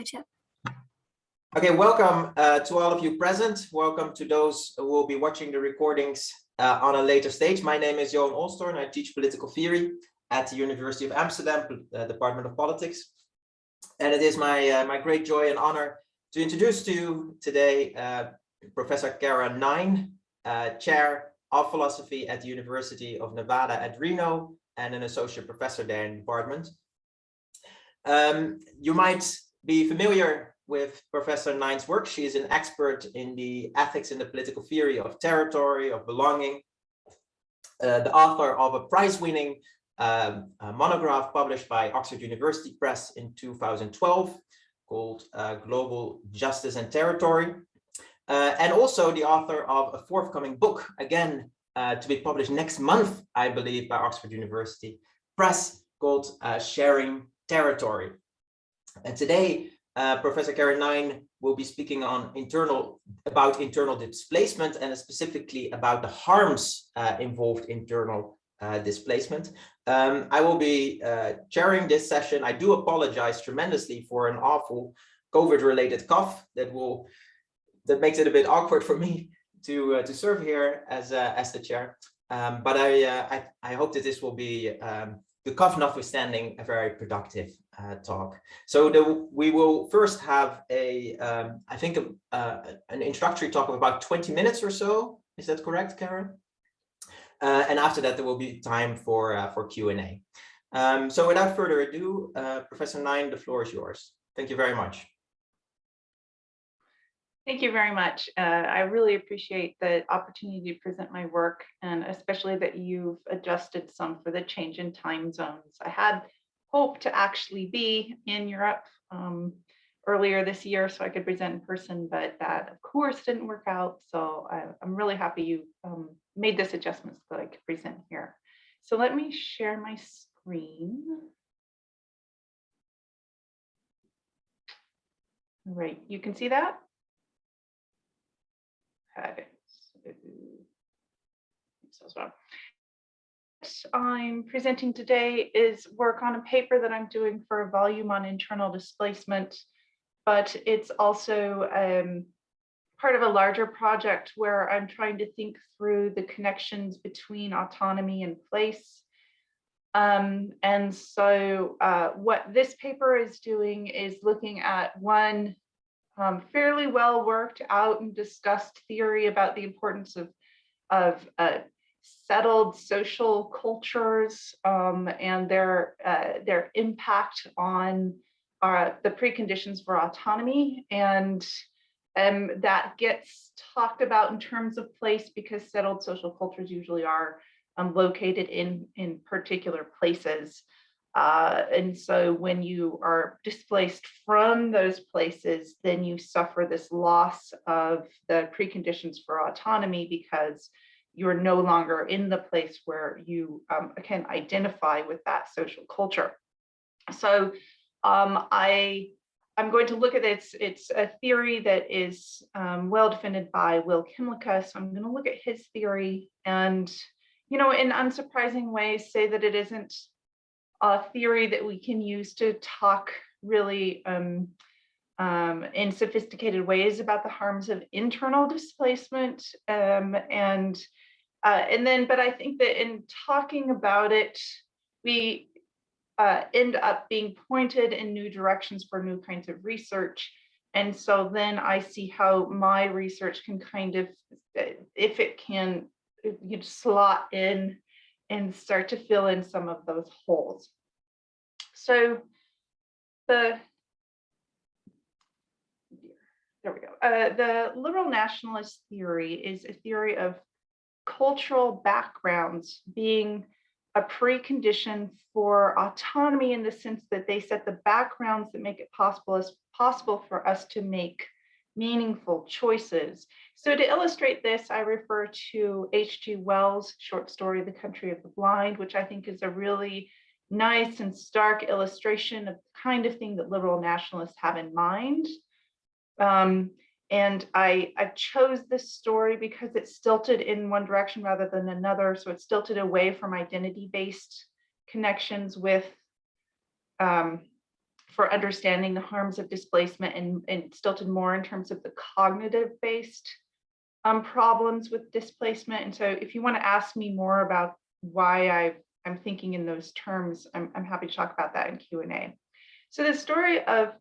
Tip. Okay, welcome to all of you present. Welcome to those who will be watching the recordings on a later stage. My name is Johan Olstorn. I teach political theory at the University of Amsterdam, Department of Politics. And it is my great joy and honor to introduce to you today Professor Cara Nine, Chair of Philosophy at the University of Nevada at Reno and an associate professor there in the department. You might be familiar with Professor Nine's work. She is an expert in the ethics and the political theory of territory, of belonging, the author of a prize-winning monograph published by Oxford University Press in 2012 called Global Justice and Territory, and also the author of a forthcoming book, again, to be published next month, I believe, by Oxford University Press, called Sharing Territory. And today, Professor Cara Nine will be speaking on about internal displacement and specifically about the harms involved in internal displacement. I will be chairing this session. I do apologize tremendously for an awful COVID-related cough that makes it a bit awkward for me to serve here as the chair. But I hope that this will be, the cough notwithstanding, a very productive talk. So we will first have I think an introductory talk of about 20 minutes or so. Is that correct, Karen? And after that, there will be time for Q&A. So without further ado, Professor Nine, the floor is yours. Thank you very much. Thank you very much. I really appreciate the opportunity to present my work, and especially that you've adjusted some for the change in time zones. I had hoped to actually be in Europe earlier this year so I could present in person, but that of course didn't work out. So I'm really happy you made this adjustment so that I could present here. So let me share my screen. All right, you can see that? Okay. What I'm presenting today is work on a paper that I'm doing for a volume on internal displacement, but it's also part of a larger project where I'm trying to think through the connections between autonomy and place. And so what this paper is doing is looking at one fairly well worked out and discussed theory about the importance of settled social cultures and their impact on the preconditions for autonomy, and that gets talked about in terms of place because settled social cultures usually are located in particular places. And so when you are displaced from those places, then you suffer this loss of the preconditions for autonomy because you're no longer in the place where you can identify with that social culture. So I'm going to look at it. It's a theory that is well defended by Will KYMLICKA'S. So I'm going to look at his theory and, in unsurprising ways, say that it isn't a theory that we can use to talk really in sophisticated ways about the harms of internal displacement. But I think that in talking about it, we end up being pointed in new directions for new kinds of research. And so then I see how my research can kind of, if it can, slot in and start to fill in some of those holes. So there we go. The liberal nationalist theory is a theory of cultural backgrounds being a precondition for autonomy in the sense that they set the backgrounds that make it possible for us to make meaningful choices. So to illustrate this, I refer to H.G. Wells' short story, The Country of the Blind, which I think is a really nice and stark illustration of the kind of thing that liberal nationalists have in mind. And I chose this story because it's stilted in one direction rather than another. So it's stilted away from identity-based connections with for understanding the harms of displacement and stilted more in terms of the cognitive-based problems with displacement. And so if you want to ask me more about why I'm thinking in those terms, I'm happy to talk about that in Q&A. So the story of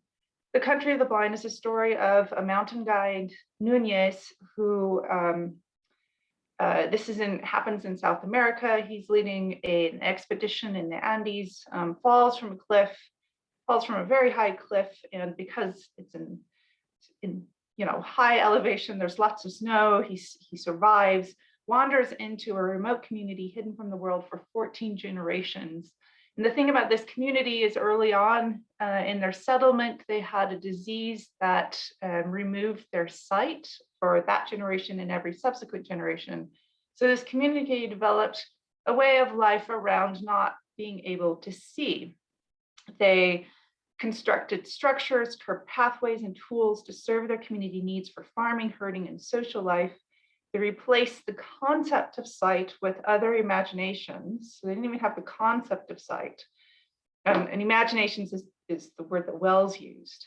the Country of the Blind is a story of a mountain guide, Nunez, who happens in South America. He's leading an expedition in the Andes, falls from a very high cliff, and because it's in high elevation, there's lots of snow. He survives, wanders into a remote community hidden from the world for 14 generations. And the thing about this community is early on in their settlement, they had a disease that removed their sight for that generation and every subsequent generation. So this community developed a way of life around not being able to see. They constructed structures, curved pathways, and tools to serve their community needs for farming, herding, and social life. They replaced the concept of sight with other imaginations. So they didn't even have the concept of sight. And imaginations is the word that Wells used,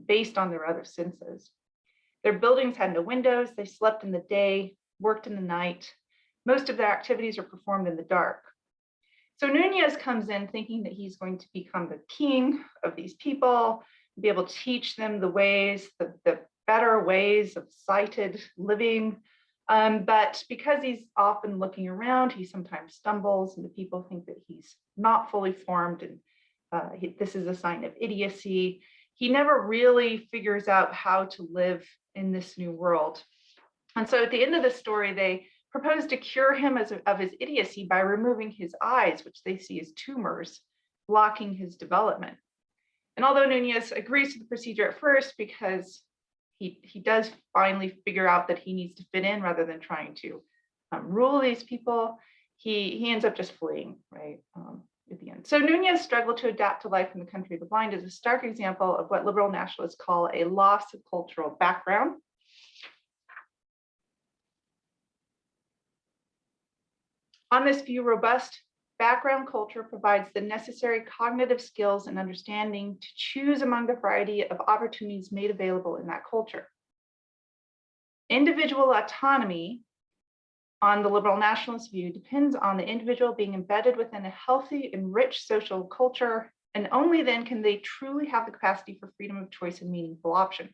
based on their other senses. Their buildings had no windows. They slept in the day, worked in the night. Most of their activities are performed in the dark. So Nunez comes in thinking that he's going to become the king of these people, be able to teach them the ways, the better ways of sighted living. But because he's often looking around, he sometimes stumbles, and the people think that he's not fully formed, and this is a sign of idiocy. He never really figures out how to live in this new world. And so at the end of the story, they propose to cure him of his idiocy by removing his eyes, which they see as tumors, blocking his development. And although Nunez agrees to the procedure at first, because he does finally figure out that he needs to fit in rather than trying to rule these people, he ends up just fleeing, right, at the end. So Nunez's struggle to adapt to life in the country of the blind is a stark example of what liberal nationalists call a loss of cultural background. On this view, robust background culture provides the necessary cognitive skills and understanding to choose among the variety of opportunities made available in that culture. Individual autonomy, on the liberal nationalist view, depends on the individual being embedded within a healthy and rich social culture, and only then can they truly have the capacity for freedom of choice and meaningful options.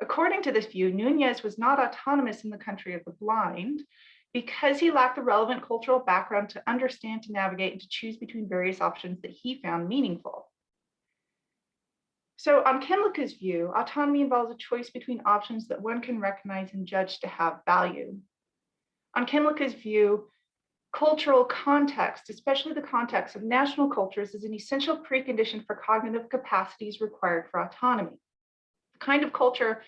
According to this view, Nunez was not autonomous in the country of the blind, because he lacked the relevant cultural background to understand, to navigate, and to choose between various options that he found meaningful. So on KYMLICKA'S view, autonomy involves a choice between options that one can recognize and judge to have value. On KYMLICKA'S view, cultural context, especially the context of national cultures, is an essential precondition for cognitive capacities required for autonomy. The kind of culture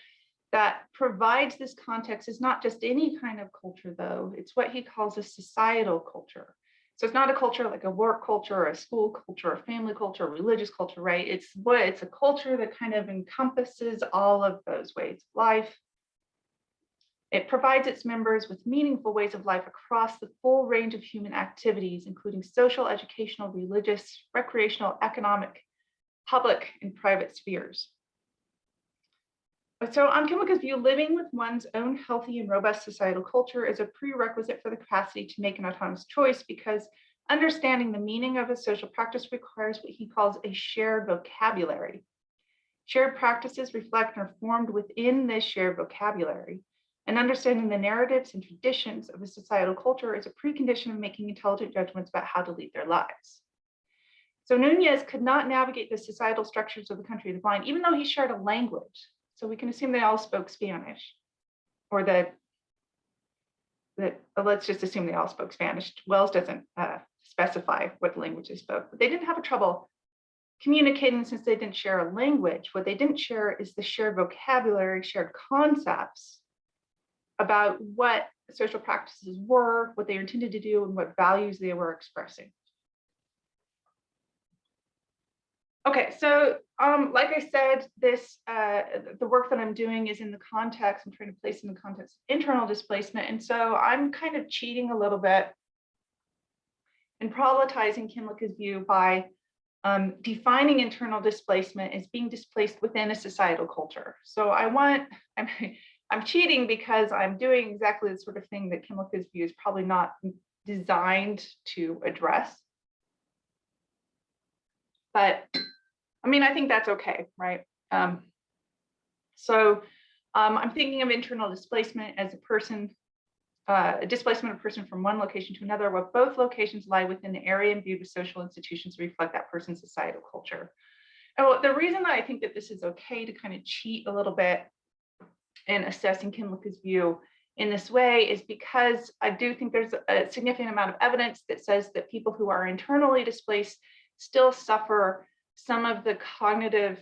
that provides this context is not just any kind of culture, though. It's what he calls a societal culture. So it's not a culture like a work culture or a school culture or a family culture or religious culture, right? It's a culture that kind of encompasses all of those ways of life. It provides its members with meaningful ways of life across the full range of human activities, including social, educational, religious, recreational, economic, public, and private spheres. So on KYMLICKA'S view, living with one's own healthy and robust societal culture is a prerequisite for the capacity to make an autonomous choice, because understanding the meaning of a social practice requires what he calls a shared vocabulary. Shared practices reflect and are formed within this shared vocabulary, and understanding the narratives and traditions of a societal culture is a precondition of making intelligent judgments about how to lead their lives. So Nunez could not navigate the societal structures of the country of the blind, even though he shared a language. So we can assume they all spoke Spanish, or let's just assume they all spoke Spanish. Wells doesn't specify what language they spoke, but they didn't have trouble communicating since they didn't share a language. What they didn't share is the shared vocabulary, shared concepts about what social practices were, what they intended to do, and what values they were expressing. Okay, so like I said, the work that I'm doing is in the context, I'm trying to place in the context of internal displacement. And so I'm kind of cheating a little bit and problematizing KYMLICKA'S view by defining internal displacement as being displaced within a societal culture. So I'm cheating because I'm doing exactly the sort of thing that KYMLICKA'S view is probably not designed to address. But I mean, I think that's okay, right? I'm thinking of internal displacement as a displacement of a person from one location to another, where both locations lie within the area imbued with social institutions to reflect that person's societal culture. And the reason that I think that this is okay to kind of cheat a little bit in assessing KYMLICKA'S view in this way is because I do think there's a significant amount of evidence that says that people who are internally displaced still suffer some of the cognitive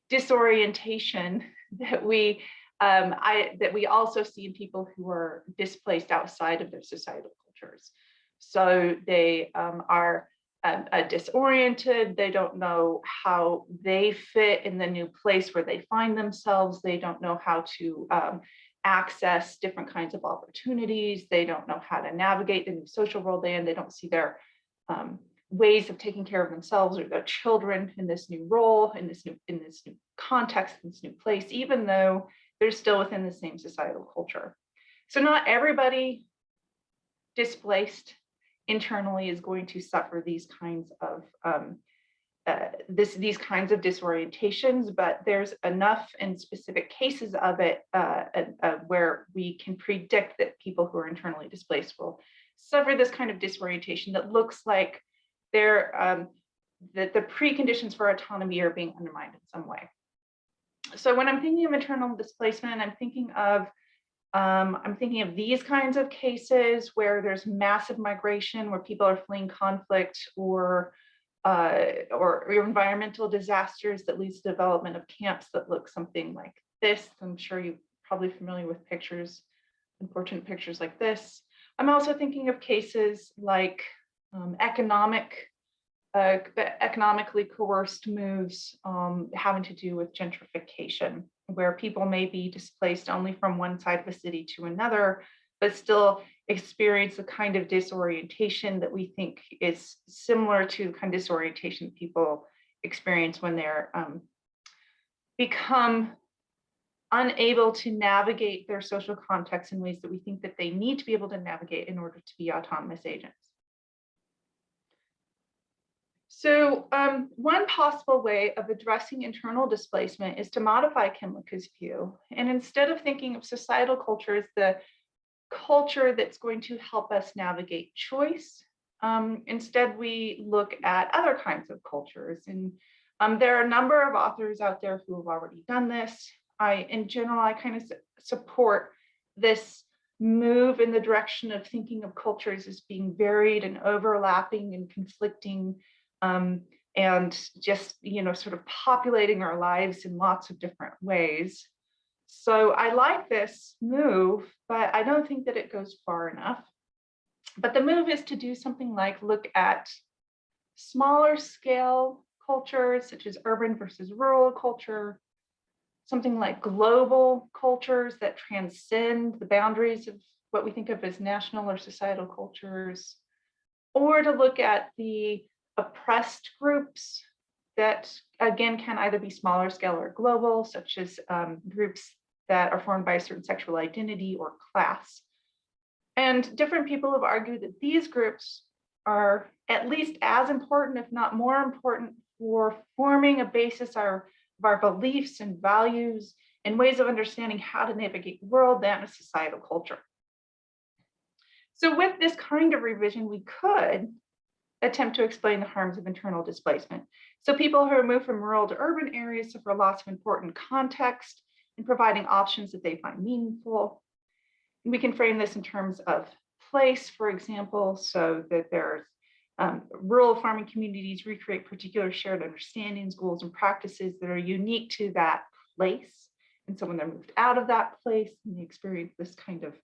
disorientation that we also see in people who are displaced outside of their societal cultures. So they are disoriented, they don't know how they fit in the new place where they find themselves, they don't know how to access different kinds of opportunities, they don't know how to navigate the new social world they're in, they don't see their ways of taking care of themselves or their children in this new role, in this new context, in this new place, even though they're still within the same societal culture. So not everybody displaced internally is going to suffer these kinds of disorientations, but there's enough in specific cases of it where we can predict that people who are internally displaced will suffer this kind of disorientation that looks like the preconditions for autonomy are being undermined in some way. So when I'm thinking of internal displacement, I'm thinking of these kinds of cases where there's massive migration, where people are fleeing conflict or environmental disasters that leads to development of camps that look something like this. I'm sure you're probably familiar with pictures, unfortunate pictures like this. I'm also thinking of cases like economically coerced moves having to do with gentrification, where people may be displaced only from one side of a city to another, but still experience the kind of disorientation that we think is similar to the kind of disorientation people experience when they're become unable to navigate their social context in ways that we think that they need to be able to navigate in order to be autonomous agents. So one possible way of addressing internal displacement is to modify KYMLICKA'S view. And instead of thinking of societal culture as the culture that's going to help us navigate choice, instead we look at other kinds of cultures. And there are a number of authors out there who have already done this. In general, I kind of support this move in the direction of thinking of cultures as being varied and overlapping and conflicting, and just, sort of populating our lives in lots of different ways. So I like this move, but I don't think that it goes far enough. But the move is to do something like look at smaller scale cultures, such as urban versus rural culture, something like global cultures that transcend the boundaries of what we think of as national or societal cultures, or to look at the oppressed groups that, again, can either be smaller scale or global, such as groups that are formed by a certain sexual identity or class. And different people have argued that these groups are at least as important, if not more important, for forming a basis of our beliefs and values and ways of understanding how to navigate the world than a societal culture. So with this kind of revision, we could attempt to explain the harms of internal displacement. So people who are moved from rural to urban areas suffer loss of important context in providing options that they find meaningful. And we can frame this in terms of place, for example, so that there's rural farming communities recreate particular shared understandings, goals, and practices that are unique to that place. And so when they're moved out of that place and they experience this kind of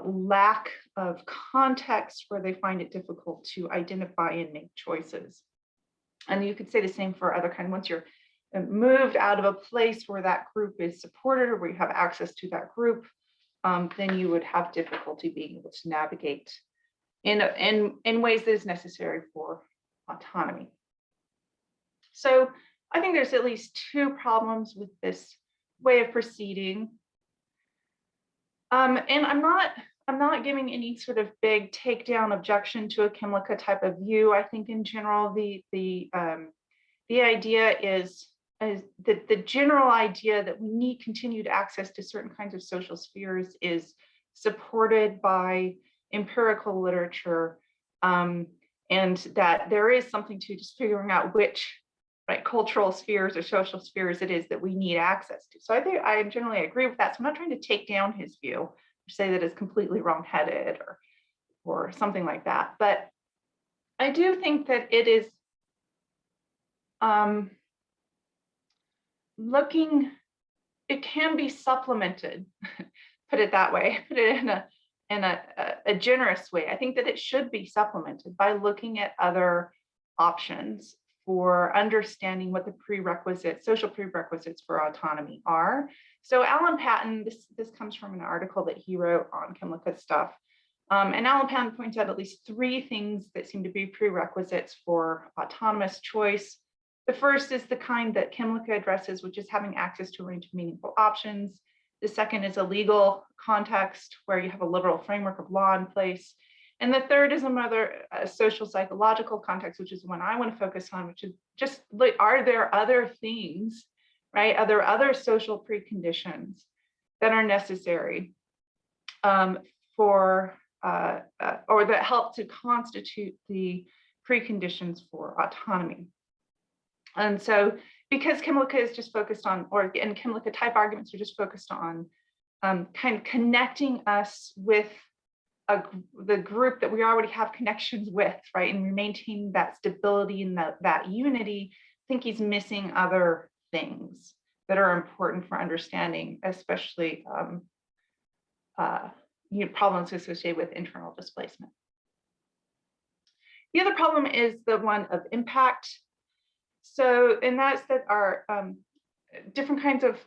lack of context where they find it difficult to identify and make choices. And you could say the same for other kind. Once you're moved out of a place where that group is supported or where you have access to that group, then you would have difficulty being able to navigate in ways that is necessary for autonomy. So I think there's at least two problems with this way of proceeding. And I'm not giving any sort of big takedown objection to a KYMLICKA type of view. I think in general, the idea is that the general idea that we need continued access to certain kinds of social spheres is supported by empirical literature, and that there is something to just figuring out which cultural spheres or social spheres it is that we need access to. So I think I generally agree with that. So I'm not trying to take down his view or say that it's completely wrong-headed or something like that. But I do think that it is it can be supplemented, put it that way, put it in a generous way. I think that it should be supplemented by looking at other options for understanding what the social prerequisites for autonomy are. So Alan Patton, this comes from an article that he wrote on KYMLICKA stuff. And Alan Patton points out at least three things that seem to be prerequisites for autonomous choice. The first is the kind that KYMLICKA addresses, which is having access to a range of meaningful options. The second is a legal context where you have a liberal framework of law in place. And the third is a social psychological context, which is the one I want to focus on, which is just like, are there other things, right? Are there other social preconditions that are necessary or that help to constitute the preconditions for autonomy? And so, because KYMLICKA is just focused on, and KYMLICKA type arguments are just focused on kind of connecting us with the group that we already have connections with, right? And we maintain that stability and that unity. I think he's missing other things that are important for understanding, especially problems associated with internal displacement. The other problem is the one of impact. So, and that's that our different kinds of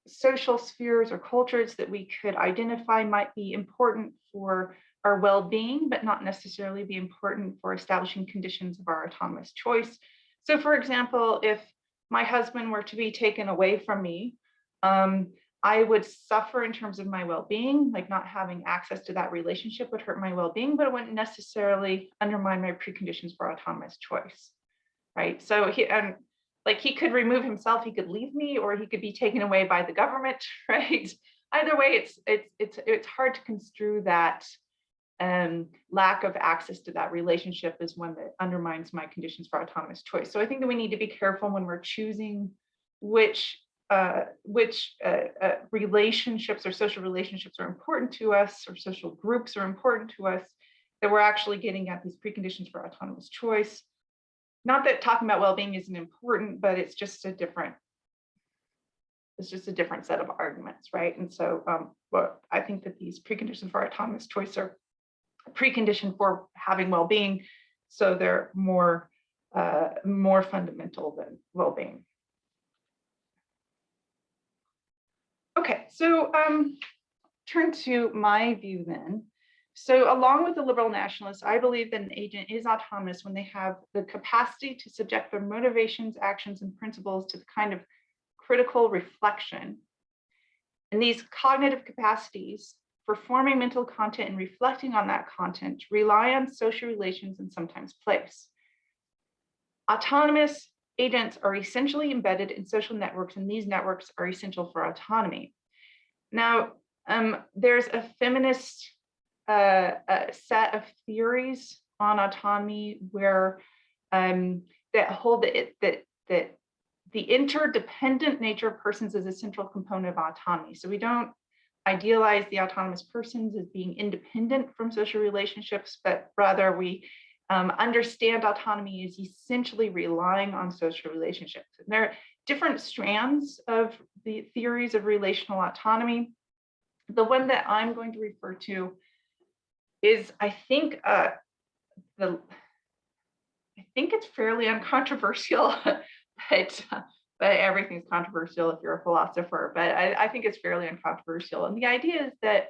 social spheres or cultures that we could identify might be important for our well-being, but not necessarily be important for establishing conditions of our autonomous choice. So for example, if my husband were to be taken away from me, I would suffer in terms of my well-being, like not having access to that relationship would hurt my well-being, but it wouldn't necessarily undermine my preconditions for autonomous choice, right? So he could remove himself, he could leave me, or he could be taken away by the government, right? Either way, it's hard to construe that lack of access to that relationship as one that undermines my conditions for autonomous choice. So I think that we need to be careful when we're choosing which relationships or social relationships are important to us, or social groups are important to us, that we're actually getting at these preconditions for autonomous choice. Not that talking about well-being isn't important, but it's just a different set of arguments, right? And so I think that these preconditions for autonomous choice are a precondition for having well-being, so they're more fundamental than well-being. Okay, so turn to my view then. So along with the liberal nationalists, I believe that an agent is autonomous when they have the capacity to subject their motivations, actions, and principles to the kind of critical reflection. And these cognitive capacities for forming mental content and reflecting on that content rely on social relations and sometimes place. Autonomous agents are essentially embedded in social networks, and these networks are essential for autonomy. Now, there's a feminist set of theories on autonomy where that hold that the interdependent nature of persons is a central component of autonomy. So we don't idealize the autonomous persons as being independent from social relationships, but rather we understand autonomy as essentially relying on social relationships. And there are different strands of the theories of relational autonomy. The one that I'm going to refer to is, I think it's fairly uncontroversial, but everything's controversial if you're a philosopher, but I think it's fairly uncontroversial. And the idea is that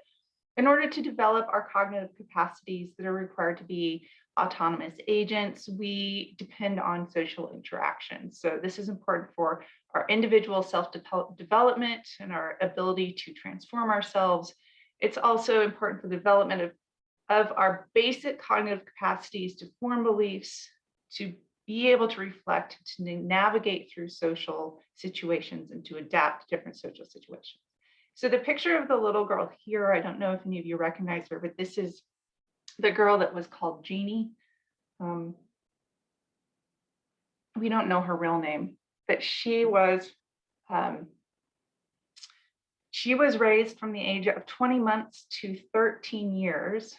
in order to develop our cognitive capacities that are required to be autonomous agents, we depend on social interaction. So this is important for our individual self-development and our ability to transform ourselves. It's also important for the development of our basic cognitive capacities to form beliefs, to be able to reflect, to navigate through social situations, and to adapt to different social situations. So the picture of the little girl here, I don't know if any of you recognize her, but this is the girl that was called Jeannie. We don't know her real name, but she was raised from the age of 20 months to 13 years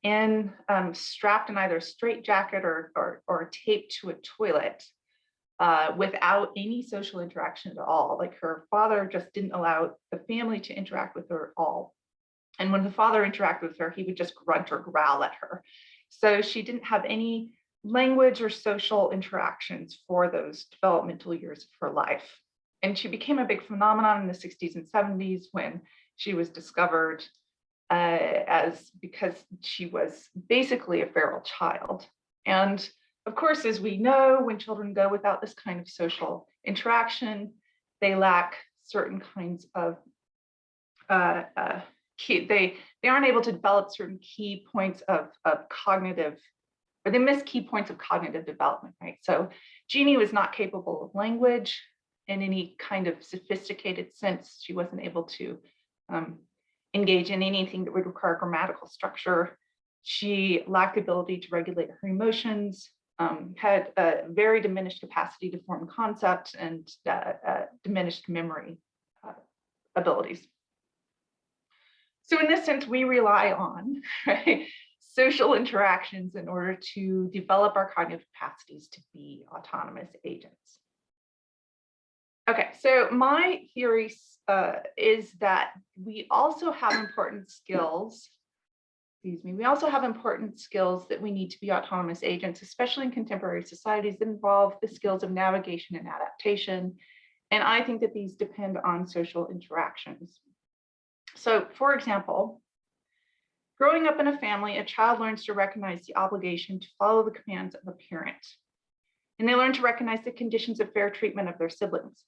in strapped in either a straitjacket or taped to a toilet without any social interaction at all. Like, her father just didn't allow the family to interact with her at all. And when the father interacted with her, he would just grunt or growl at her. So she didn't have any language or social interactions for those developmental years of her life. And she became a big phenomenon in the 60s and 70s when she was discovered because she was basically a feral child. And of course, as we know, when children go without this kind of social interaction, they lack certain kinds of they aren't able to develop certain key points of cognitive, or they miss key points of cognitive development, right? So Jeannie was not capable of language in any kind of sophisticated sense. She wasn't able to engage in anything that would require grammatical structure. She lacked the ability to regulate her emotions, had a very diminished capacity to form concepts, and diminished memory abilities. So in this sense, we rely on, right, social interactions in order to develop our cognitive capacities to be autonomous agents. Okay, so my theory is that we also have important skills, we also have important skills that we need to be autonomous agents, especially in contemporary societies that involve the skills of navigation and adaptation. And I think that these depend on social interactions. So, for example, growing up in a family, a child learns to recognize the obligation to follow the commands of a parent. And they learn to recognize the conditions of fair treatment of their siblings.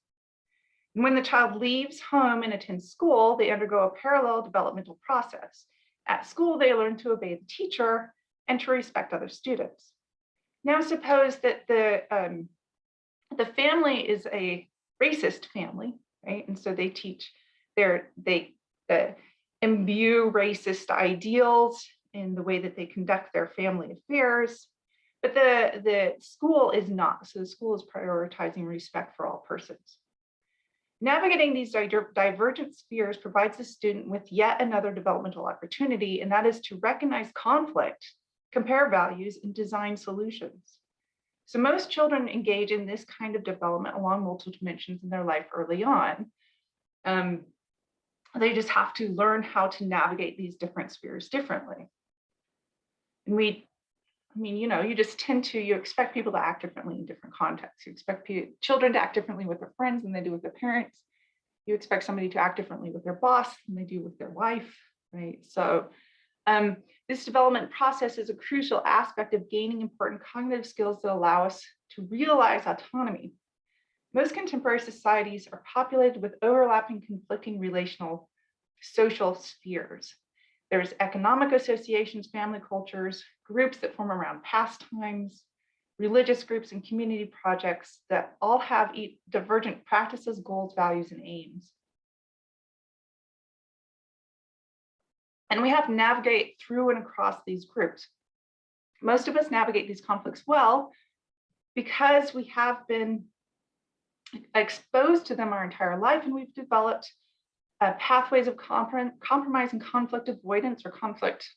And when the child leaves home and attends school, they undergo a parallel developmental process. At school, they learn to obey the teacher and to respect other students. Now, suppose that the family is a racist family, right? And so they teach they imbue racist ideals in the way that they conduct their family affairs, but the school is not. So the school is prioritizing respect for all persons. Navigating these divergent spheres provides the student with yet another developmental opportunity, and that is to recognize conflict, compare values, and design solutions. So most children engage in this kind of development along multiple dimensions in their life early on. They just have to learn how to navigate these different spheres differently. And you just tend to, you expect people to act differently in different contexts. You expect children to act differently with their friends than they do with their parents. You expect somebody to act differently with their boss than they do with their wife, right? So this development process is a crucial aspect of gaining important cognitive skills that allow us to realize autonomy. Most contemporary societies are populated with overlapping, conflicting relational social spheres. There's economic associations, family cultures, groups that form around pastimes, religious groups, and community projects that all have divergent practices, goals, values, and aims. And we have to navigate through and across these groups. Most of us navigate these conflicts well because we have been exposed to them our entire life, and we've developed pathways of compromise and conflict avoidance, or conflict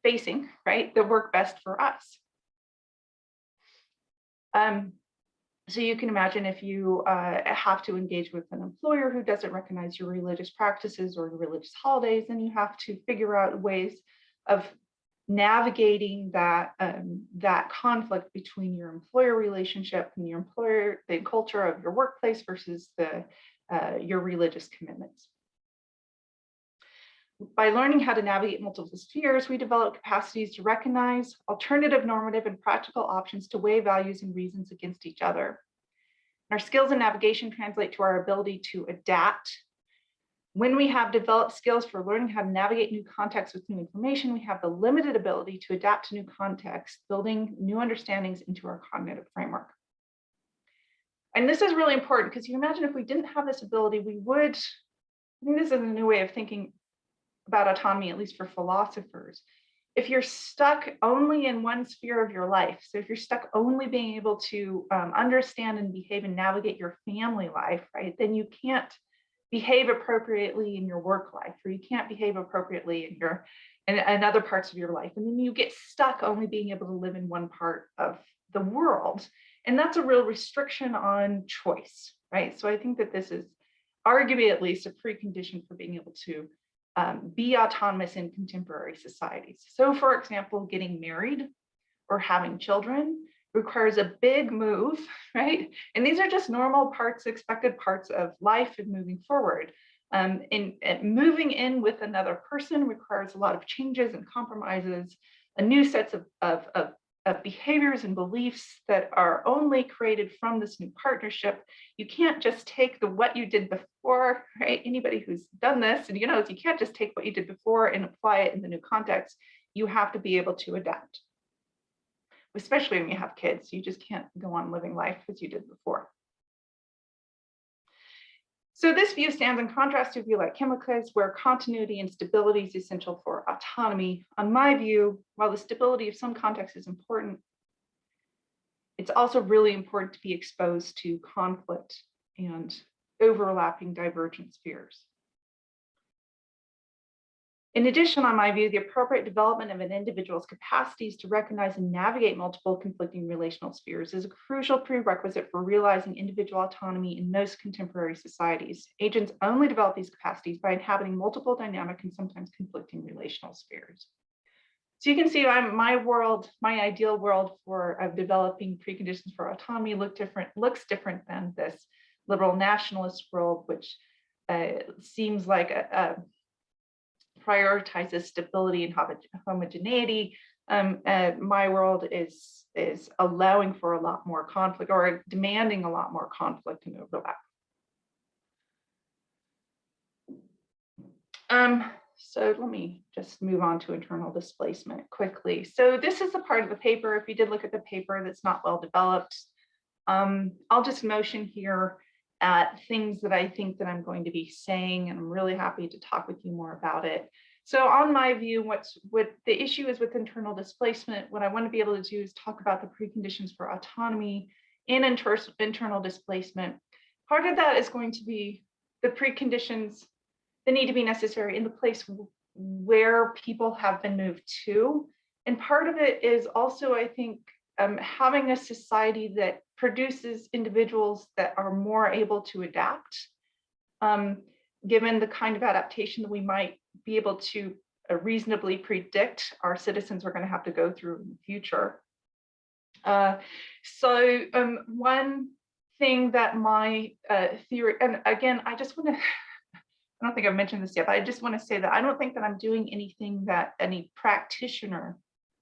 facing, right, that work best for us. So you can imagine if you have to engage with an employer who doesn't recognize your religious practices or your religious holidays, then you have to figure out ways of navigating that conflict between your employer relationship and your employer, the culture of your workplace versus your religious commitments. By learning how to navigate multiple spheres, we develop capacities to recognize alternative normative and practical options to weigh values and reasons against each other. Our skills in navigation translate to our ability to adapt. When we have developed skills for learning how to navigate new contexts with new information, we have the limited ability to adapt to new contexts, building new understandings into our cognitive framework. And this is really important because you imagine if we didn't have this ability, we would, I think this is a new way of thinking about autonomy, at least for philosophers. If you're stuck only in one sphere of your life, so if you're stuck only being able to understand and behave and navigate your family life, right, then you can't behave appropriately in your work life, or you can't behave appropriately in your in other parts of your life. And then you get stuck only being able to live in one part of the world. And that's a real restriction on choice, right? So I think that this is arguably at least a precondition for being able to be autonomous in contemporary societies. So for example, getting married or having children requires a big move, right? And these are just normal parts, expected parts of life and moving forward. Moving in with another person requires a lot of changes and compromises, a new sets of behaviors and beliefs that are only created from this new partnership. You can't just take what you did before, right? Anybody who's done this, and you know, you can't just take what you did before and apply it in the new context. You have to be able to adapt, especially when you have kids. You just can't go on living life as you did before. So this view stands in contrast to a view like KYMLICKA'S, where continuity and stability is essential for autonomy. On my view, while the stability of some contexts is important, it's also really important to be exposed to conflict and overlapping divergent spheres. In addition, on my view, the appropriate development of an individual's capacities to recognize and navigate multiple conflicting relational spheres is a crucial prerequisite for realizing individual autonomy in most contemporary societies. Agents only develop these capacities by inhabiting multiple dynamic and sometimes conflicting relational spheres. So you can see my world, my ideal world of developing preconditions for autonomy looks different than this liberal nationalist world, which seems like prioritizes stability and homogeneity. My world is allowing for a lot more conflict, or demanding a lot more conflict and overlap. So let me just move on to internal displacement quickly. So this is the part of the paper. If you did look at the paper that's not well developed, I'll just motion here at things that I think that I'm going to be saying, and I'm really happy to talk with you more about it. So on my view, what the issue is with internal displacement, what I want to be able to do is talk about the preconditions for autonomy in internal displacement. Part of that is going to be the preconditions that need to be necessary in the place where people have been moved to. And part of it is also, I think, having a society that produces individuals that are more able to adapt, given the kind of adaptation that we might be able to reasonably predict our citizens are going to have to go through in the future. So one thing that my theory, and again, I just want to, I don't think I've mentioned this yet, but I just want to say that I don't think that I'm doing anything that any practitioner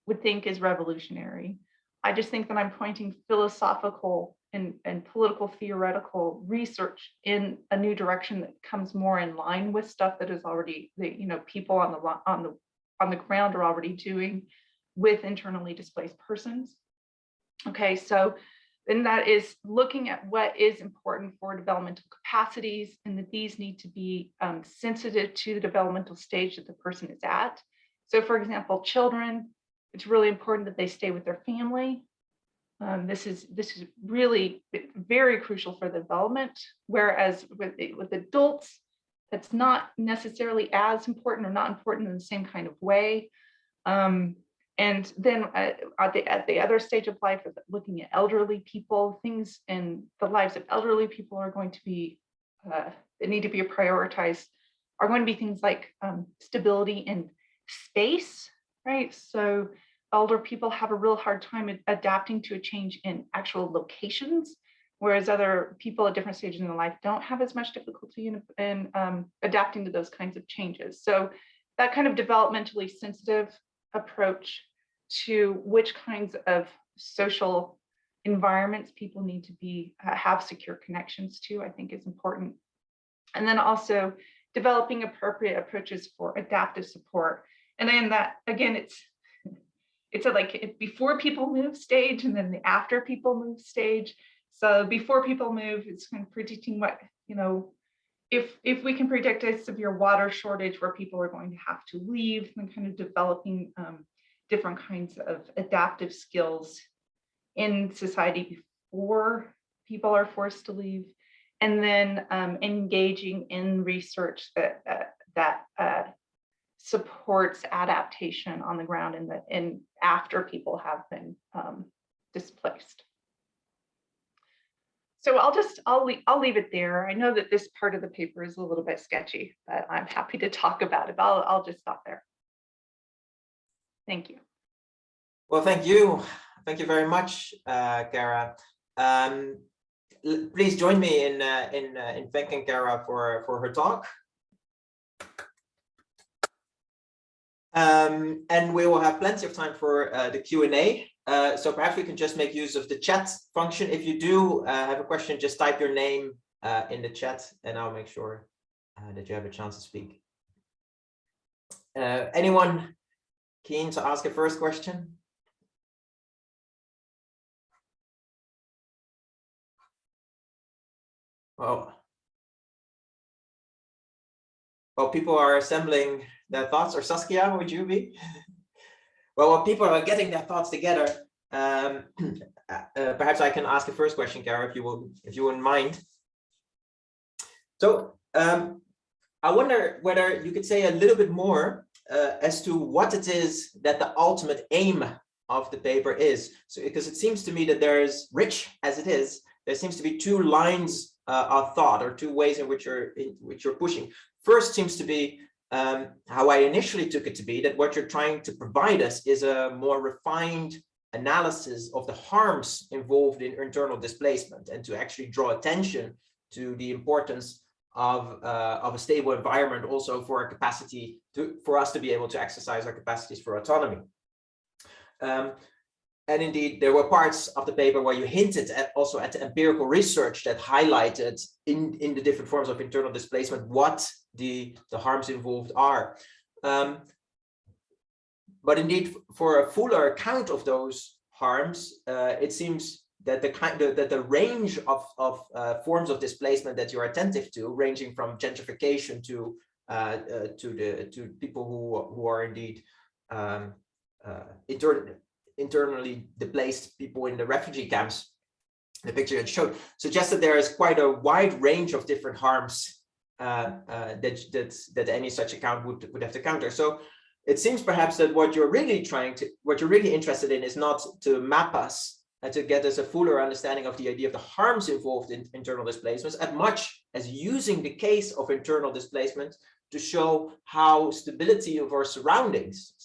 would think is revolutionary. I just think that I'm pointing philosophical and political theoretical research in a new direction that comes more in line with stuff that is already, people on the ground are already doing with internally displaced persons. Okay, so then that is looking at what is important for developmental capacities, and that these need to be sensitive to the developmental stage that the person is at. So for example, children, it's really important that they stay with their family. This is really very crucial for the development, whereas with adults, that's not necessarily as important, or not important in the same kind of way. And then at the other stage of life, looking at elderly people, things in the lives of elderly people are going to be, they need to be prioritized, are going to be things like stability in space, right? So older people have a real hard time adapting to a change in actual locations, whereas other people at different stages in their life don't have as much difficulty in adapting to those kinds of changes. So that kind of developmentally sensitive approach to which kinds of social environments people need to be have secure connections to, I think is important. And then also developing appropriate approaches for adaptive support. And then that, again, it's a like before people move stage and then the after people move stage. So before people move, it's kind of predicting what, you know, if we can predict a severe water shortage where people are going to have to leave, then kind of developing different kinds of adaptive skills in society before people are forced to leave, and then engaging in research that supports adaptation on the ground and after people have been displaced. So I'll leave it there. I know that this part of the paper is a little bit sketchy, but I'm happy to talk about it. I'll just stop there. Thank you. Well, thank you. Thank you very much, Cara. Please join me in thanking Cara for her talk. And we will have plenty of time for the Q&A. So perhaps we can just make use of the chat function. If you do have a question, just type your name in the chat and I'll make sure that you have a chance to speak. Anyone keen to ask a first question? Well, people are assembling their thoughts. Or Saskia, would you be? Well, while people are getting their thoughts together, perhaps I can ask a first question, Cara, if you wouldn't mind. So I wonder whether you could say a little bit more as to what it is that the ultimate aim of the paper is. So because it seems to me that there's, rich as it is, there seems to be two lines of thought, or two ways in which you're pushing. First seems to be how I initially took it to be, that what you're trying to provide us is a more refined analysis of the harms involved in internal displacement, and to actually draw attention to the importance of a stable environment also for our capacity for us to be able to exercise our capacities for autonomy. And indeed, there were parts of the paper where you hinted at also at the empirical research that highlighted in the different forms of internal displacement what the harms involved are. But indeed, for a fuller account of those harms, it seems that the range of forms of displacement that you're attentive to, ranging from gentrification to people who are indeed internally displaced people in the refugee camps, the picture that showed suggests that there is quite a wide range of different harms that any such account would have to counter. So it seems perhaps that what you're really interested in is not to map us and to get us a fuller understanding of the idea of the harms involved in internal displacements, as much as using the case of internal displacement to show how stability of our surroundings,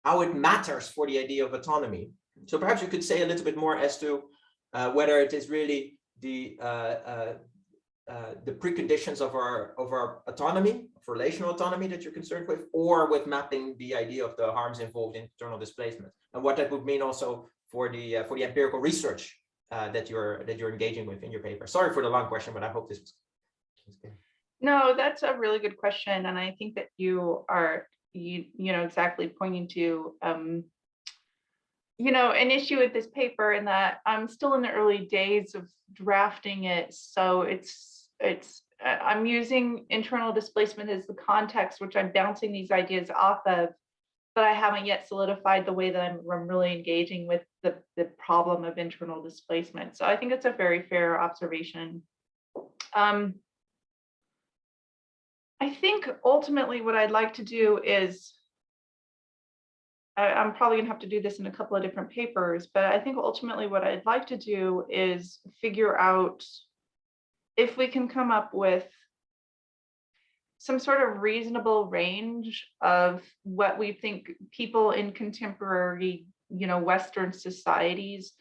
how it matters for the idea of autonomy. So perhaps you could say a little bit more as to whether it is really the preconditions of our autonomy, of relational autonomy that you're concerned with, or with mapping the idea of the harms involved in internal displacement, and what that would mean also for the empirical research that you're engaging with in your paper. Sorry for the long question, but I hope this was good. No, that's a really good question, and I think that you are you know exactly pointing to you know an issue with this paper, in that I'm still in the early days of drafting it, so it's I'm using internal displacement as the context which I'm bouncing these ideas off of, but I haven't yet solidified the way that I'm really engaging with the problem of internal displacement. So I think it's a very fair observation. I think ultimately what I'd like to do is, I'm probably gonna have to do this in a couple of different papers, but I think ultimately what I'd like to do is figure out if we can come up with some sort of reasonable range of what we think people in contemporary, you know, Western societies,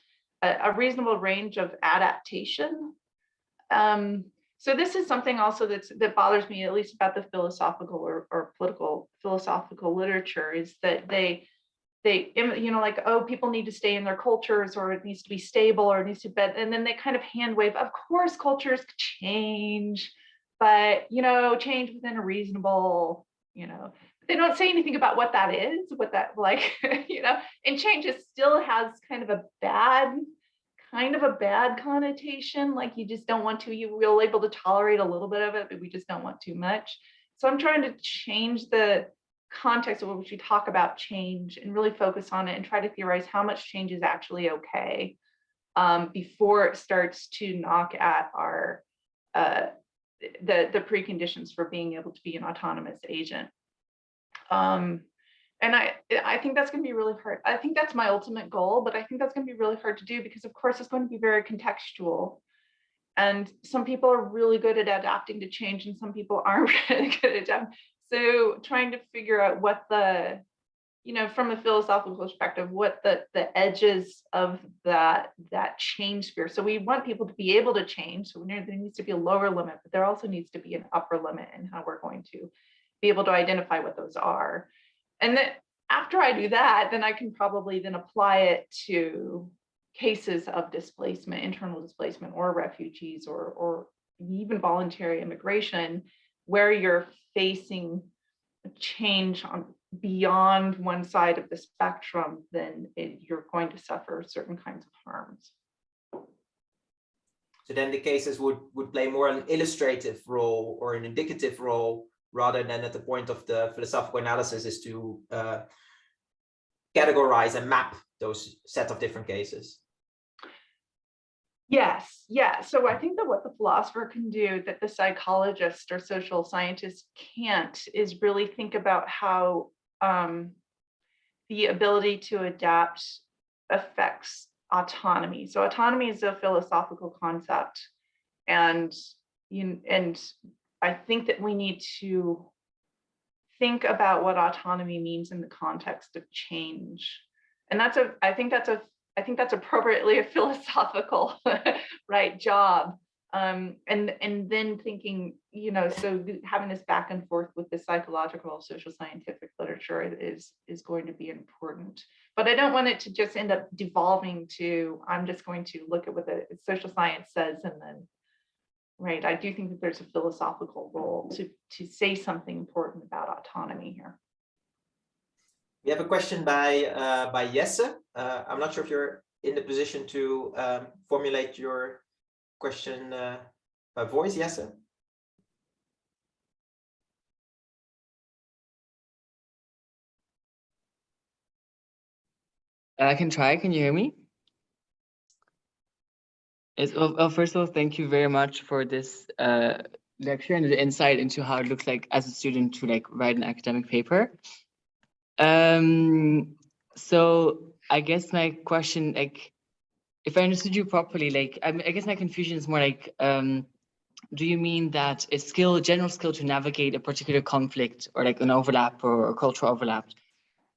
a reasonable range of adaptation. So this is something also that bothers me, at least about the philosophical or political philosophical literature, is that they like, oh, people need to stay in their cultures, or it needs to be stable, or it needs to be, and then they kind of hand wave, of course cultures change, but change within a reasonable, they don't say anything about what that is, what that like, and change still has kind of a bad connotation, like you just don't want to, you're able to tolerate a little bit of it, but we just don't want too much. So I'm trying to change the context of which we talk about change and really focus on it and try to theorize how much change is actually okay, before it starts to knock at our the preconditions for being able to be an autonomous agent. And I think that's going to be really hard. I think that's my ultimate goal, but I think that's going to be really hard to do because, of course, it's going to be very contextual. And some people are really good at adapting to change, and some people aren't really good at adapting. So trying to figure out what the, from a philosophical perspective, what the edges of that change sphere. So we want people to be able to change. So there needs to be a lower limit, but there also needs to be an upper limit in how we're going to be able to identify what those are. And then after I do that, then I can probably then apply it to cases of displacement, internal displacement, or refugees, or even voluntary immigration, where you're facing a change on beyond one side of the spectrum, then you're going to suffer certain kinds of harms. So then the cases would play more an illustrative role or an indicative role, rather than at the point of the philosophical analysis is to categorize and map those set of different cases. Yes, yeah. So I think that what the philosopher can do that the psychologist or social scientist can't is really think about how the ability to adapt affects autonomy. So autonomy is a philosophical concept, and I think that we need to think about what autonomy means in the context of change. And I think that's appropriately a philosophical right job. And then thinking, so having this back and forth with the psychological, social scientific literature is going to be important. But I don't want it to just end up devolving to, I'm just going to look at what the social science says, and then, right, I do think that there's a philosophical role to say something important about autonomy here. We have a question by Jesse. I'm not sure if you're in the position to formulate your question by voice, Jesse. I can try. Can you hear me? Well, first of all, thank you very much for this lecture and the insight into how it looks like as a student to write an academic paper. So I guess my question, if I understood you properly, I guess my confusion is more do you mean that a general skill to navigate a particular conflict, or an overlap or cultural overlap,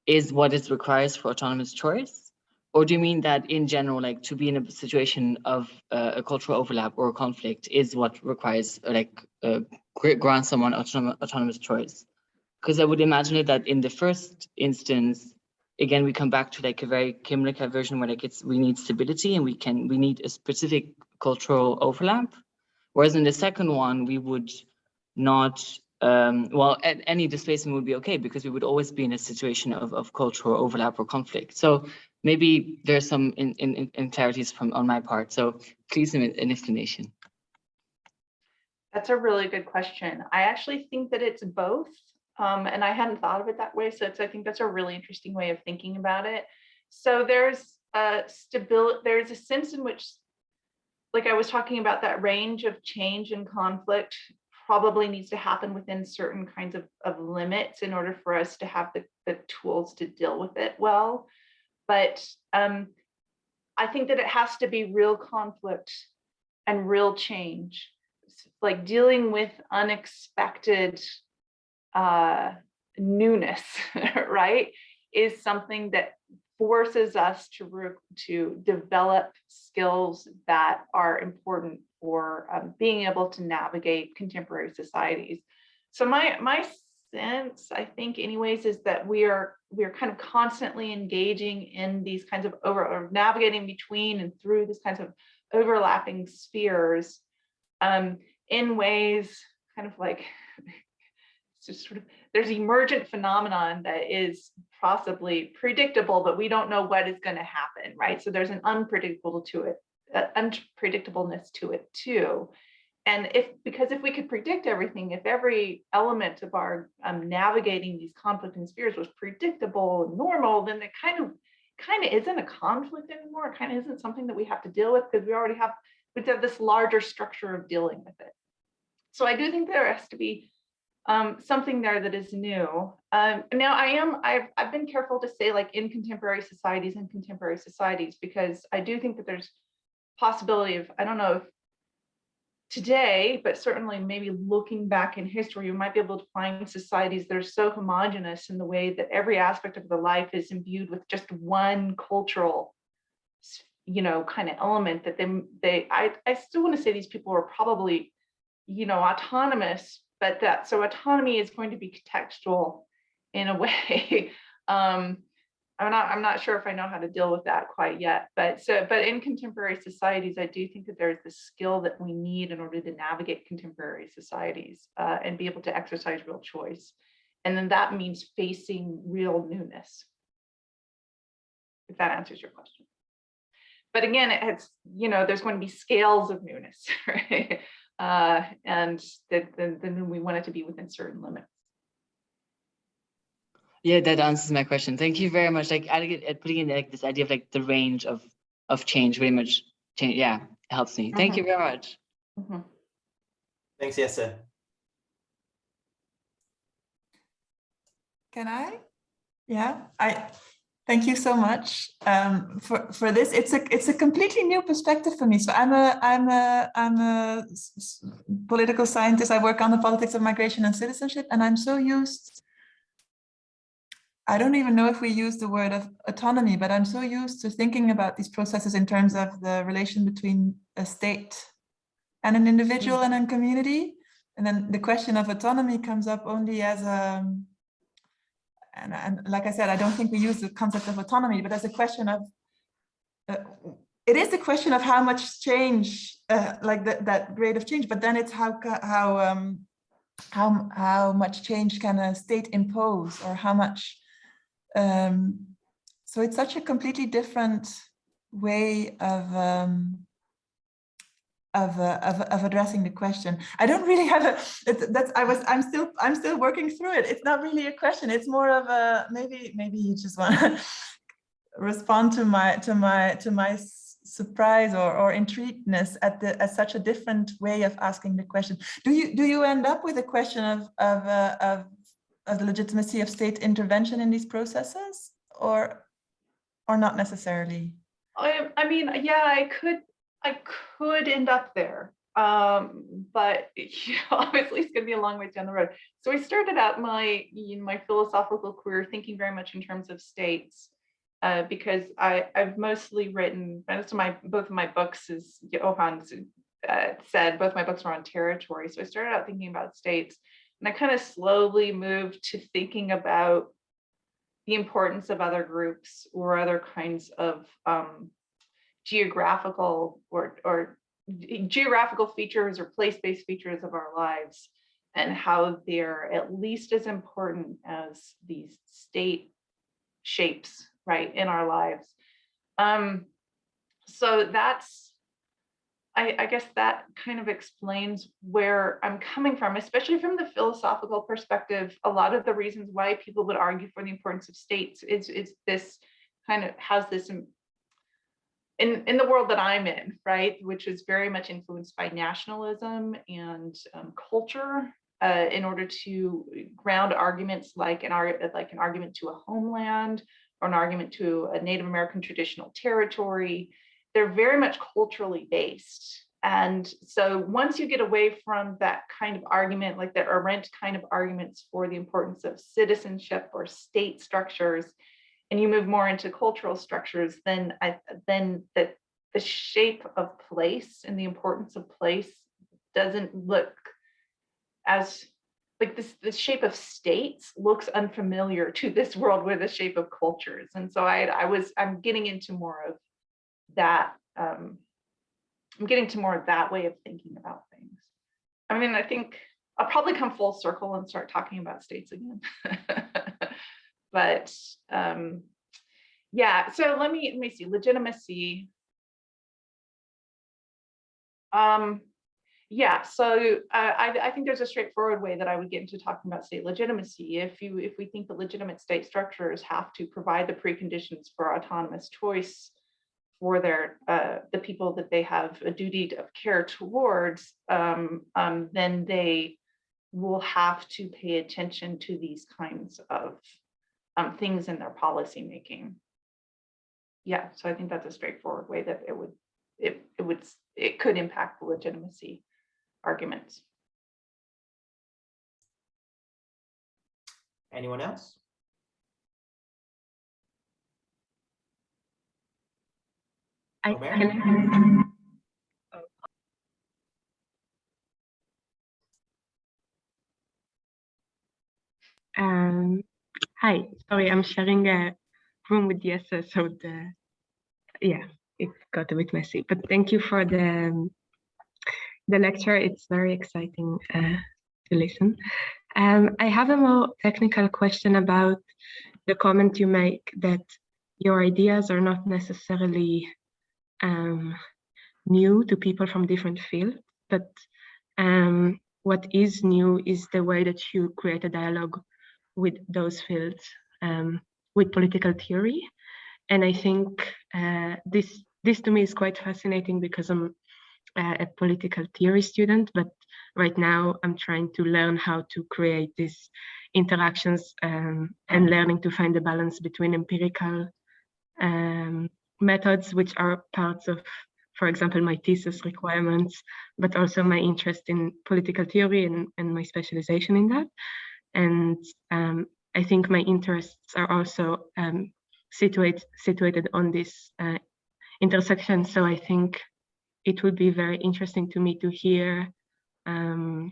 is what it requires for autonomous choice? Or do you mean that in general, to be in a situation of a cultural overlap or a conflict is what requires, grant someone autonomous choice? Because I would imagine it that in the first instance, again, we come back to a very KYMLICKA version where we need stability and we need a specific cultural overlap. Whereas in the second one, we would not, any displacement would be okay because we would always be in a situation of cultural overlap or conflict. So maybe there's some clarities on my part. So please an explanation. That's a really good question. I actually think that it's both. And I hadn't thought of it that way. So I think that's a really interesting way of thinking about it. So there's a stability, there's a sense in which, I was talking about, that range of change and conflict probably needs to happen within certain kinds of limits in order for us to have the tools to deal with it well. But I think that it has to be real conflict and real change, dealing with unexpected newness, right, is something that forces us to develop skills that are important for being able to navigate contemporary societies. So my sense, I think anyways, is that we are kind of constantly engaging in these kinds of or navigating between and through these kinds of overlapping spheres in ways kind of like it's just sort of, there's emergent phenomenon that is possibly predictable, but we don't know what is going to happen, right? So there's an unpredictableness to it too. And because if we could predict everything, if every element of our navigating these conflicting spheres was predictable and normal, then it kind of isn't a conflict anymore. It kind of isn't something that we have to deal with because we have this larger structure of dealing with it. So I do think there has to be something there that is new. Now I've been careful to say like in contemporary societies, because I do think that there's possibility of, I don't know if today, but certainly maybe looking back in history, you might be able to find societies that are so homogenous in the way that every aspect of their life is imbued with just one cultural, kind of element that I still want to say these people are probably, autonomous, but so autonomy is going to be contextual in a way. I'm not sure if I know how to deal with that quite yet, but in contemporary societies, I do think that there's the skill that we need in order to navigate contemporary societies and be able to exercise real choice. And then that means facing real newness, if that answers your question. But again, there's going to be scales of newness, right? And then we want it to be within certain limits. Yeah, that answers my question. Thank you very much. Like putting in like this idea of like the range of change, very much change. Yeah, helps me. Thank you very much. Thanks, Jesse. Can I? Yeah, thank you so much for this. It's a completely new perspective for me. So I'm a political scientist. I work on the politics of migration and citizenship, and I'm so used. I don't even know if we use the word of autonomy, but I'm so used to thinking about these processes in terms of the relation between a state and an individual and a community. And then the question of autonomy comes up only as and like I said, I don't think we use the concept of autonomy, but as a question of, it is the question of how much change, like that grade of change, but then it's how much change can a state impose, or how much. So it's such a completely different way of addressing the question. I don't really have I'm still working through it. It's not really a question. It's more of a maybe you just want to respond to my surprise or intriguedness at such a different way of asking the question. Do you end up with a question of the legitimacy of state intervention in these processes, or not necessarily? I mean, yeah, I could end up there, but obviously it's going to be a long way down the road. So I started out my philosophical career thinking very much in terms of states, because I've mostly written, both of my books, as Johan said, both my books are on territory. So I started out thinking about states. And I kind of slowly moved to thinking about the importance of other groups or other kinds of geographical or geographical features or place-based features of our lives, and how they're at least as important as these state shapes, right, in our lives. So that's, I guess that kind of explains where I'm coming from, especially from the philosophical perspective. A lot of the reasons why people would argue for the importance of states is this kind of has this in the world that I'm in, right, which is very much influenced by nationalism and culture, in order to ground arguments like an argument to a homeland or an argument to a Native American traditional territory. They're very much culturally based. And so once you get away from that kind of argument, like the Arendt kind of arguments for the importance of citizenship or state structures, and you move more into cultural structures, then the shape of place and the importance of place doesn't look as like this. The shape of states looks unfamiliar to this world with the shape of cultures, and so I'm getting into more of that. I'm getting to more of that way of thinking about things. I mean, I think I'll probably come full circle and start talking about states again. But yeah, so let me see, legitimacy. Yeah, so I think there's a straightforward way that I would get into talking about state legitimacy. If we think that legitimate state structures have to provide the preconditions for autonomous choice for the people that they have a duty of care towards, then they will have to pay attention to these kinds of things in their policy making. Yeah, so I think that's a straightforward way that it could impact the legitimacy arguments. Anyone else? Hi, sorry, I'm sharing a room with Jesse, so yeah, it got a bit messy, but thank you for the lecture. It's very exciting to listen. I have a more technical question about the comment you make that your ideas are not necessarily new to people from different fields, but what is new is the way that you create a dialogue with those fields, with political theory. And I think this to me is quite fascinating because I'm a political theory student, but right now I'm trying to learn how to create these interactions and learning to find the balance between empirical methods, which are parts of, for example, my thesis requirements, but also my interest in political theory and my specialization in that. And I think my interests are also situated on this intersection. So I think it would be very interesting to me to hear, more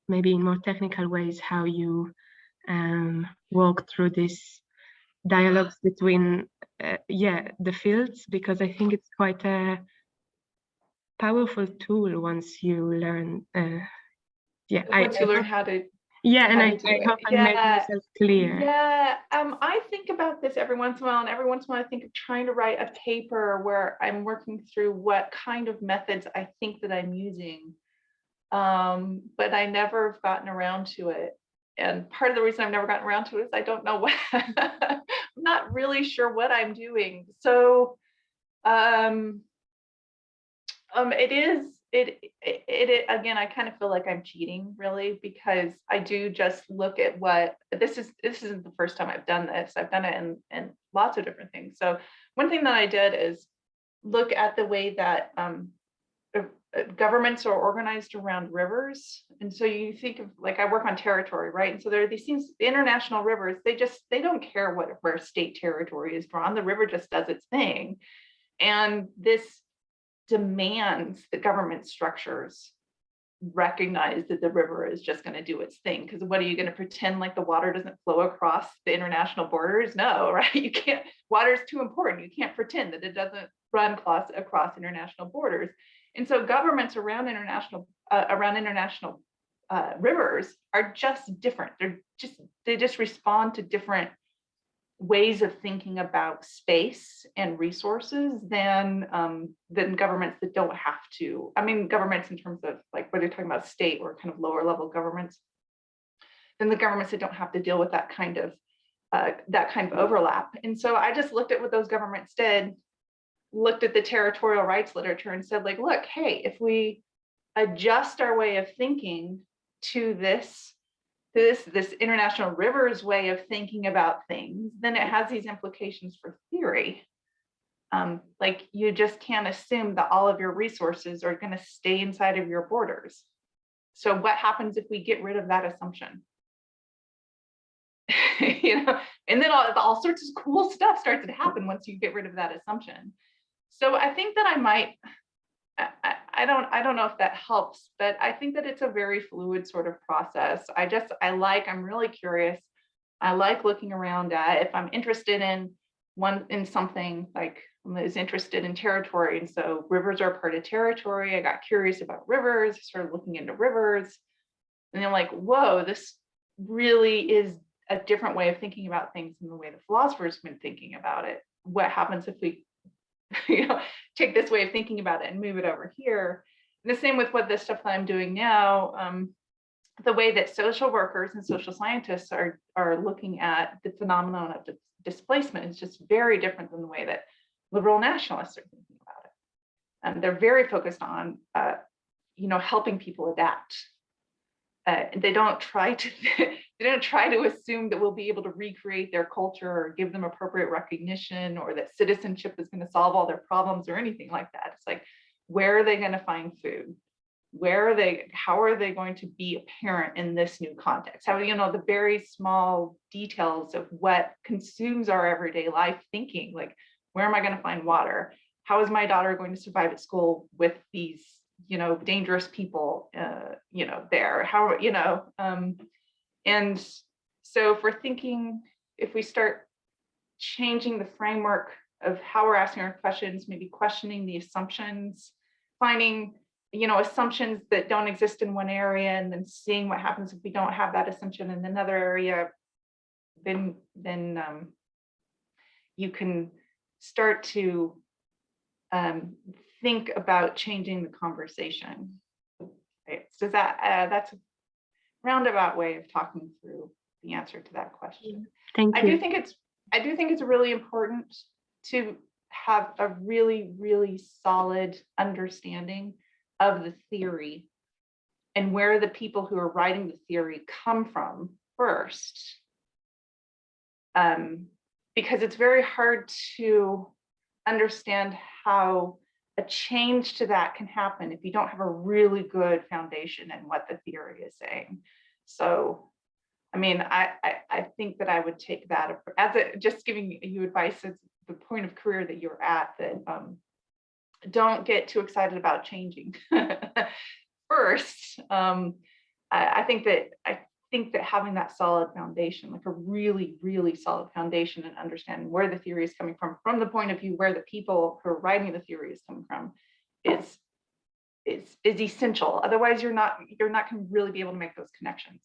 maybe in more technical ways how you walk through these dialogues between the fields, because I think it's quite a powerful tool once you learn. Once you learn how to. Yeah, and I hope I made myself clear. Yeah, I think about this every once in a while, and every once in a while I think of trying to write a paper where I'm working through what kind of methods I think that I'm using, but I never have gotten around to it. And part of the reason I've never gotten around to it is I don't know what, I'm not really sure what I'm doing. So it again, I kind of feel like I'm cheating really, because I do just look at what this isn't the first time I've done this. I've done it in lots of different things. So one thing that I did is look at the way that governments are organized around rivers. And so you think of, like, I work on territory, right? And so there are these things, the international rivers, they don't care where state territory is drawn. The river just does its thing. And this demands that government structures recognize that the river is just going to do its thing. Because what are you going to pretend like the water doesn't flow across the international borders? No, right? You can't. Water is too important. You can't pretend that it doesn't run across international borders. And so governments around international rivers are just different. They just respond to different ways of thinking about space and resources than governments that don't have to. I mean, governments in terms of, like, when you're talking about state or kind of lower level governments, than the governments that don't have to deal with that kind of overlap. And so I just looked at what those governments did, looked at the territorial rights literature and said, like, look, hey, if we adjust our way of thinking to this international rivers way of thinking about things, then it has these implications for theory. Like, you just can't assume that all of your resources are going to stay inside of your borders. So what happens if we get rid of that assumption? you know, and then all sorts of cool stuff starts to happen once you get rid of that assumption. So I think that I might, I don't know if that helps, but I think that it's a very fluid sort of process. I'm really curious. I like looking around at, if I'm interested in something, like I was interested in territory, and so rivers are part of territory. I got curious about rivers, started looking into rivers, and I'm like, whoa, this really is a different way of thinking about things than the way the philosophers have been thinking about it. What happens if we take this way of thinking about it and move it over here? And the same with what the stuff that I'm doing now, the way that social workers and social scientists are looking at the phenomenon of displacement is just very different than the way that liberal nationalists are thinking about it. And they're very focused on, helping people adapt. They don't try to assume that we'll be able to recreate their culture or give them appropriate recognition, or that citizenship is going to solve all their problems or anything like that. It's like, where are they going to find food? How are they going to be a parent in this new context? How, the very small details of what consumes our everyday life thinking, like, where am I going to find water? How is my daughter going to survive at school with these, dangerous people, there? How, and so if we're thinking, if we start changing the framework of how we're asking our questions, maybe questioning the assumptions, finding assumptions that don't exist in one area, and then seeing what happens if we don't have that assumption in another area, then you can start to think about changing the conversation. Right? So that's a roundabout way of talking through the answer to that question. Thank you. I do think it's really important to have a really, really solid understanding of the theory and where the people who are writing the theory come from first. Because it's very hard to understand how a change to that can happen if you don't have a really good foundation in what the theory is saying. So, I mean, I think that I would take that as just giving you advice as the point of career that you're at, that don't get too excited about changing. First, I think that having that solid foundation, like a really, really solid foundation, and understanding where the theory is coming from the point of view where the people who are writing the theory is coming from, is essential. Otherwise, you're not going to really be able to make those connections.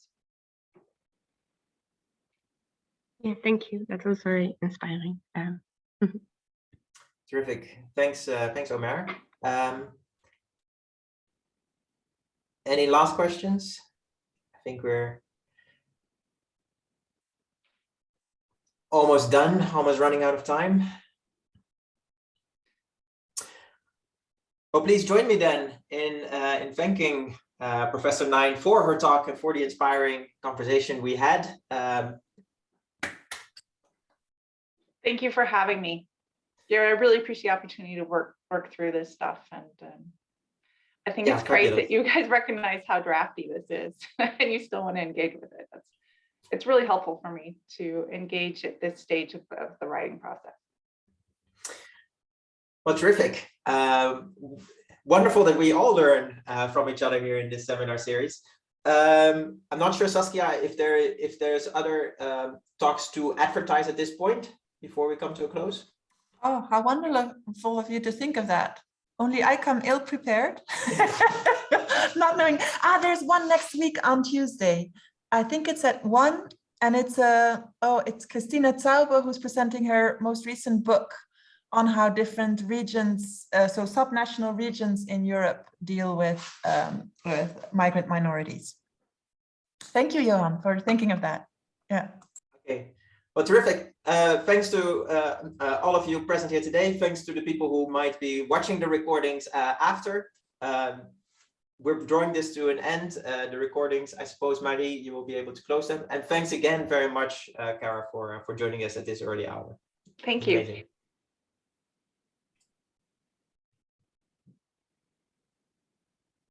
Yeah, thank you. That was very inspiring. Terrific. Thanks, Omer. Any last questions? I think we're almost done, almost running out of time. Well, please join me then in thanking Professor Nine for her talk and for the inspiring conversation we had. Thank you for having me. Yeah, I really appreciate the opportunity to work through this stuff, and I think it's great that you guys recognize how drafty this is and you still want to engage with it. It's really helpful for me to engage at this stage of the writing process. Well, terrific. Wonderful that we all learn from each other here in this seminar series. I'm not sure, Saskia, if there's other talks to advertise at this point before we come to a close. Oh, how wonderful of you to think of that. Only I come ill-prepared, not knowing, there's one next week on Tuesday. I think it's at 1, and it's Christina Zauber who's presenting her most recent book on how different regions, so subnational regions in Europe, deal with migrant minorities. Thank you, Johan, for thinking of that. Yeah. Okay. Well, terrific. Thanks to all of you present here today. Thanks to the people who might be watching the recordings after. We're drawing this to an end. The recordings, I suppose, Marie, you will be able to close them. And thanks again very much, Cara, for joining us at this early hour. Thank you. Amazing.